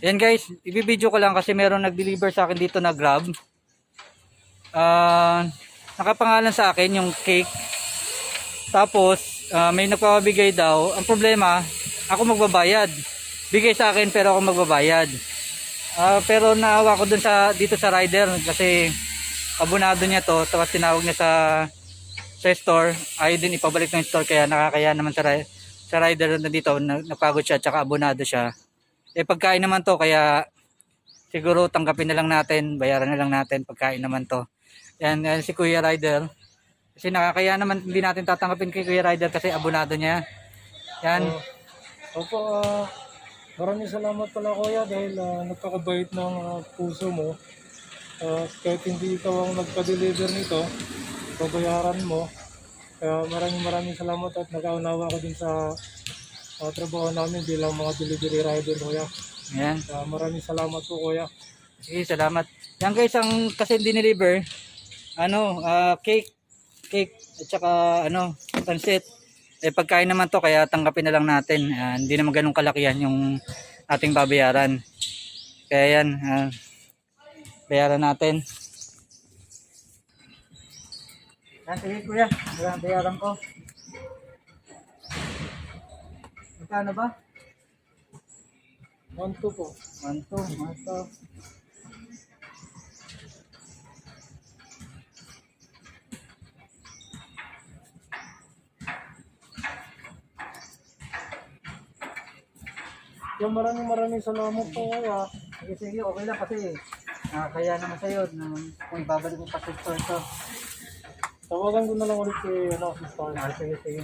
Yan guys, ibibideo ko lang kasi meron nag-deliver sa akin dito na Grab. Nakapangalan sa akin yung cake. Tapos may nagpapabigay daw. Ang problema, ako magbabayad. Bigay sa akin pero ako magbabayad. Pero naawa ko dun dito sa rider kasi abonado niya to. Tapos tinawag niya sa store. Ayaw din ipabalik ng store kaya nakakaya naman sa rider na dito. Napagod siya tsaka abonado siya. Pagkain naman to kaya siguro tanggapin na lang natin, bayaran na lang natin, pagkain naman to. Yan si Kuya Rider. Kasi nakakaya naman hindi natin tatanggapin kay Kuya Rider kasi abonado niya. Yan. Opo, maraming salamat pala kuya dahil nagpakabait ng puso mo. Kahit hindi ikaw ang nagpa-deliver nito, babayaran mo. Kaya maraming salamat at nag-aunawa ko din sa trabaho namin bilang mga delivery rider kuya. Yan. Maraming salamat po kuya. Sige, salamat. Yan guys, ang kasi dineliver cake at saka pansit. Pagkain naman to kaya tanggapin na lang natin. Hindi naman ganun kalakihan yung ating babayaran. Kaya yan, bayaran natin. Yan, sige kuya, bayaran ko. Magkano ba? 1-2 po. 1-2. Yung maraming salamat po kuya. Sige, okay lang kasi kaya naman sa'yo na kung ibabalik mo pa sa store to. Tawagan ko na lang ulit si store. Sige.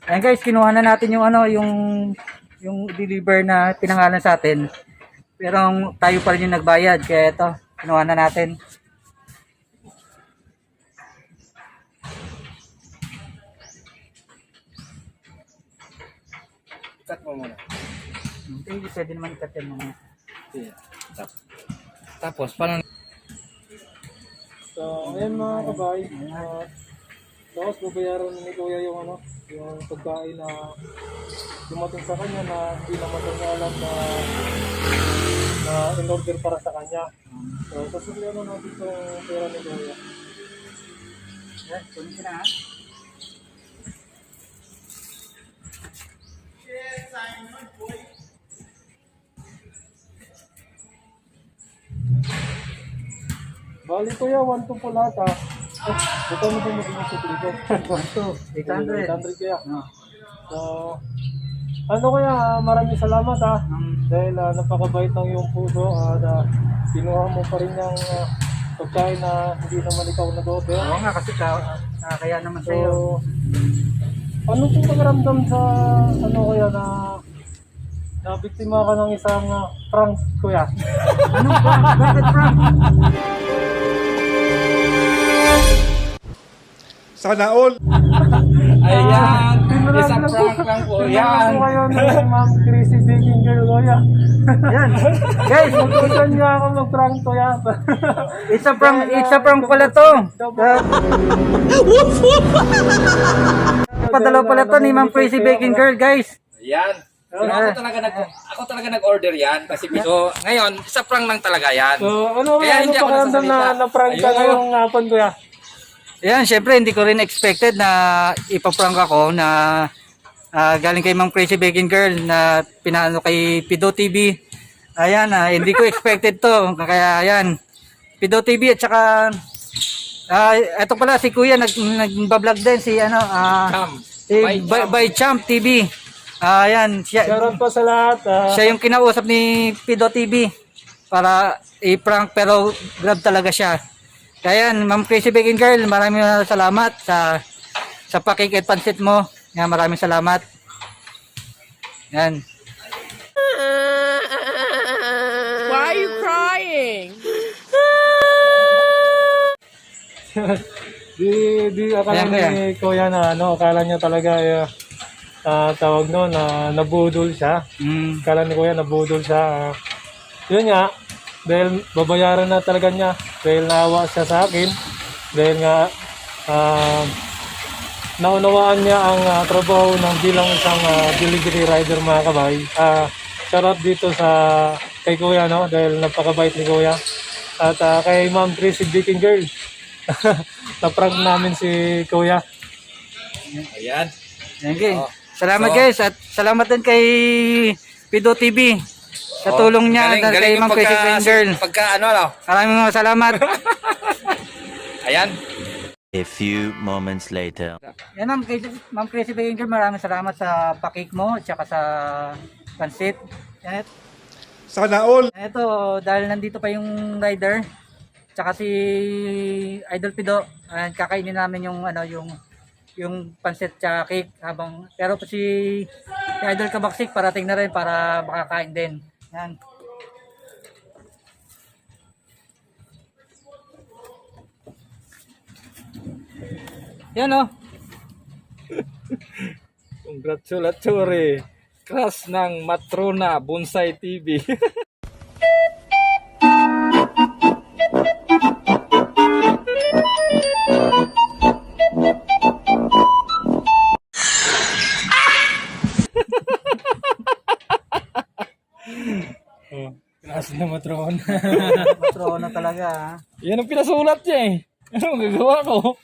Ayan guys, kinuha na natin yung deliver na pinangalan sa atin. Pero tayo pa rin yung nagbayad kaya ito, kinuha na natin. Cut mo muna. Hindi, pwede naman ikat yan muna. Tapos, paano? So, ayan mga kabay. Tapos, babayaran ni Kuya yung yung pagkain na dumating sa kanya na hindi naman niya alam na in-order para sa kanya. So, sasulihan na natin itong pera ni Kuya. Yes, kunin ko na ha. Bali Kuya, 1-2 po lahat ha. Ito mo po magiging suplido. 800. 800 Kuya. So, Kuya, maraming salamat ha. Dahil napakabait ng iyong puso at kinuha mo pa rin yung pagkain na hindi naman ikaw nag-order. Oo nga kasi kaya naman So, sa'yo. ano pong pagramdam sa Kuya na nabiktima ka ng isang prank Kuya? Anong prank? Bakit prank? Sana all. Ayan, isang prank lang po yan. Ano kayo ng Ma'am Crazy Baking Girl Kuya? Yan. Guys, Gusto niyo ako mag-prank Kuya? it's a prank pala to. Padalaw pala to ni Ma'am Crazy Baking Girl, guys. Yan. Ako talaga nag-order yan kasi so ngayon isa prank lang talaga yan. So, Kaya hindi ako pakiramdam nagsasalita. na prank ka Ayun. ngayong hapon Kuya? Ayan, syempre hindi ko rin expected na ipaprank ako na galing kay Ma'am Crazy Baking Girl na pinano kay Pido TV. Ayan, hindi ko expected to. Kaya ayan, Pido TV at saka eto pala si Kuya nagba-vlog din si by Champ TV. Ayan, Shoutout po sa lahat. siya yung kinausap ni Pido TV para i-prank pero grab talaga siya. Kaya yan, Ma'am Crazy Baking Girl, maraming salamat sa pakik at pansit mo. Yan, maraming salamat. Yan. Why are you crying? Di akala Ayan, Kuya. ni Kuya na akala niya talaga tawag no na nabudol siya. Akala ni Kuya nabudol siya. Yun nga, dahil babayaran na talaga niya dahil naawa siya sa akin dahil nga naunawaan niya ang trabaho ng bilang isang delivery rider mga kabay. Shout out dito sa kay Kuya, no, dahil napakabait ni Kuya. At kay Ma'am Tracy Baking Girl. Na-prank namin si Kuya. Ayan. Okay. Oh. Salamat So, guys at salamat din kay Pido TV sa tulong niya galing, kay galing Ma'am yung Crazy Baking Girl. Pagka ano. Maraming salamat. Ayan. A few moments later. Yan Ma'am Crazy Baking Girl, maraming salamat sa pakik mo at saka sa pansit. Yan. Sana all. Ito, dahil nandito pa yung rider, tsaka si Idol Pido, kakainin namin yung pansit tsaka cake pero po si Idol Kabaksik parating na rin para makakain din. Yan. Yan oh. Congratulatory. Crush ng Matrona Bonsai TV. Taas na matron. Matrona talaga ha. Yan ang pinasulat niya eh. Ano ang gagawa ko?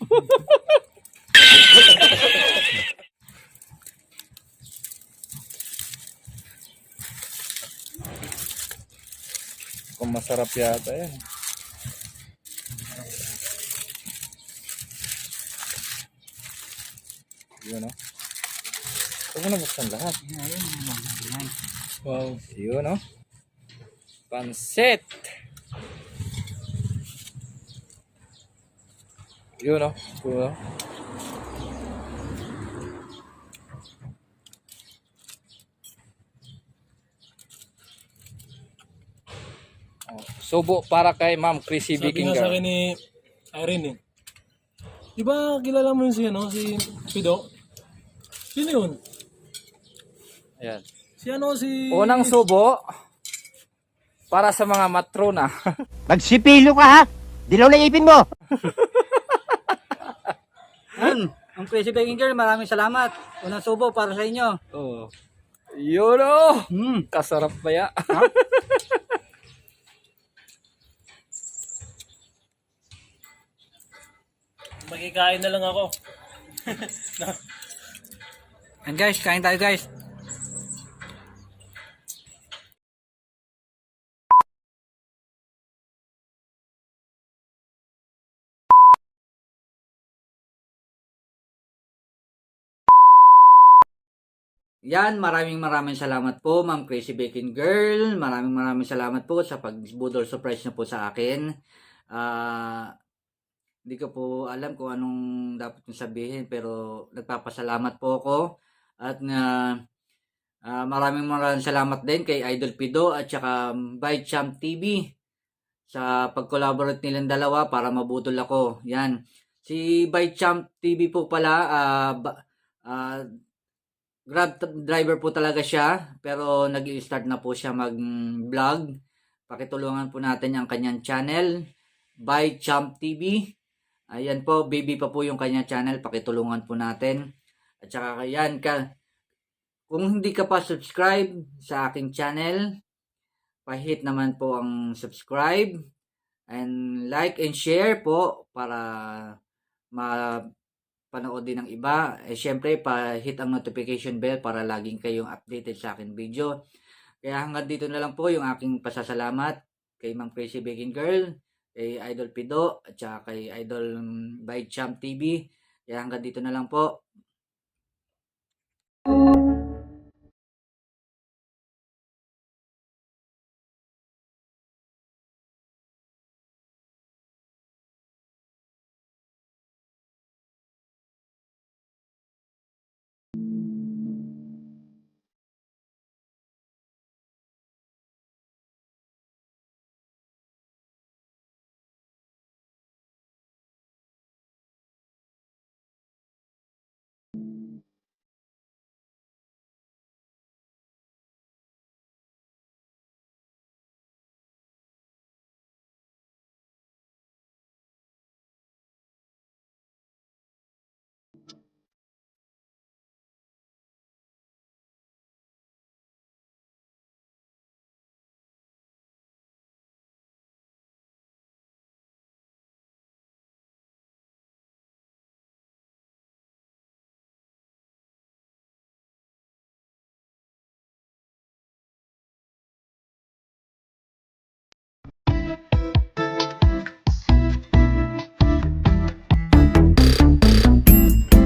Kung masarap yata yan. Yun o. Huwag mo na buksan lahat. Wow. Yun o. Pansit. Yun o. Yun o. Subo para kay Ma'am Chrissy Sabi Baking nga sa Girl. akin ni Irene eh. Di ba kilala mo yun si Pido? Sino yun? Ayan. Si Unang subo para sa mga matrona. Magsipilo ka ha! Dilaw na ipin mo! Yan. Ang Crazy Baking Girl, maraming salamat. Unang subo para sa inyo. Oh. Yun o. Hmm. Kasarap ba ya? Magkikain na lang ako. And guys, kain tayo guys. Yan, maraming salamat po Ma'am Crazy Baking Girl. Maraming salamat po sa pagbudol surprise niyo po sa akin. Hindi ko po alam kung anong dapat kong sabihin pero nagpapasalamat po ako. At maraming salamat din kay Idol Pido at saka by Champ TV sa pag-collaborate nilang dalawa para mabudol ako. Yan. Si by Champ TV po pala, Grab driver po talaga siya pero nag-i-start na po siya mag-vlog. Pakitulungan po natin ang kanyang channel by Champ TV. Ayan po, baby pa po yung kanyang channel, pakitulungan po natin. At saka yan kung hindi ka pa subscribe sa aking channel, pa-hit naman po ang subscribe and like and share po para panood din ng iba. Syempre, pa-hit ang notification bell para laging kayong updated sa akin video. Kaya hanggang dito na lang po yung aking pasasalamat kay Ma'am Crazy Baking Girl, kay Idol Pido, at saka kay Idol by Champ TV. Kaya hanggang dito na lang po.